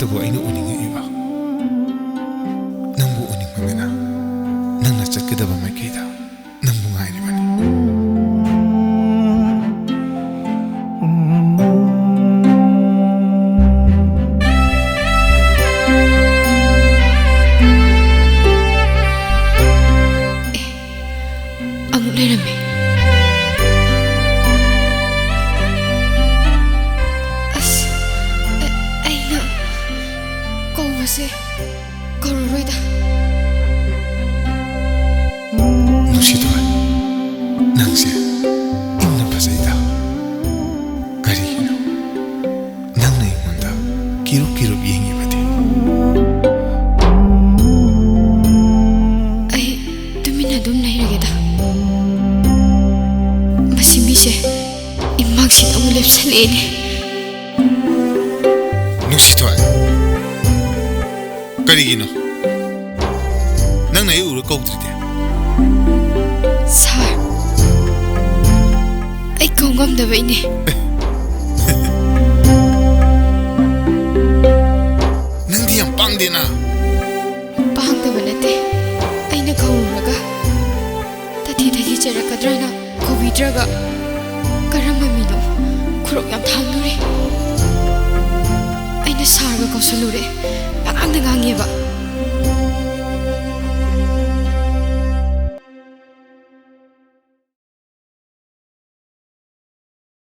ꯑꯗꯨꯕꯨ ꯑꯩꯅ ꯎꯅꯤꯡꯉꯛꯏꯕ ꯅꯪꯕꯨ ꯎꯅꯤꯡꯃꯟꯗꯅ ꯅꯪꯅ ꯆꯠꯀꯗꯕ ꯃꯥꯏꯀꯩꯗ ꯅꯪꯕꯨ ꯉꯥꯏꯔꯤꯕꯅꯤ ꯑꯃꯨꯛ ꯂꯩꯔꯝꯃꯦ ꯀꯧꯔꯔꯣꯏꯗ ꯅꯨꯡꯁꯤꯊꯣꯏ ꯅꯪꯁꯦ ꯏꯪꯅ ꯐꯖꯩꯗ ꯀꯔꯤꯒꯤꯅꯣ ꯅꯪꯅ ꯑꯩꯉꯣꯟꯗ ꯀꯤꯔꯨꯞ ꯀꯤꯔꯨꯞ ꯌꯦꯡꯉꯤꯕꯗꯤ ꯑꯩ ꯇꯨꯃꯤꯟꯅ ꯑꯗꯨꯝ ꯂꯩꯔꯒꯦꯗ ꯃꯁꯤ ꯃꯤꯁꯦ ꯏꯃꯥꯡꯁꯤꯗ ꯑꯃꯨꯛ ꯂꯦꯞꯁꯜꯂꯛꯑꯦꯅꯦ ꯅꯨꯡꯁꯤꯊꯣꯏ ꯀꯔꯤꯒꯤꯅꯣ ꯅꯪꯅ ꯑꯩ ꯎꯔ ꯀꯧꯗ꯭ꯔꯤꯗꯤ ꯁꯥꯔ ꯑꯩ ꯀꯧ ꯉꯝꯗꯕꯩꯅꯦ ꯅꯪꯗꯤ ꯌꯥꯝ ꯄꯥꯡꯗꯦꯅ ꯄꯥꯡꯗꯕ ꯅꯠꯇꯦ ꯑꯩꯅ ꯀꯧꯔꯨꯔꯒ ꯇꯊꯤ ꯆꯩꯔꯛꯀꯗ꯭ꯔꯅ ꯀꯧꯕꯤꯗ꯭ꯔꯒ ꯀꯔꯝꯕ ꯃꯤꯅꯣ ꯈꯨꯔꯣꯛ ꯌꯥꯝ ꯊꯥꯡꯂꯨꯔꯦ ꯑꯩꯅ ꯁꯥꯔꯒ ꯀꯧꯁꯜꯂꯨꯔꯦ ꯄꯉꯥꯡꯗ ꯉꯥꯡꯉꯦꯕ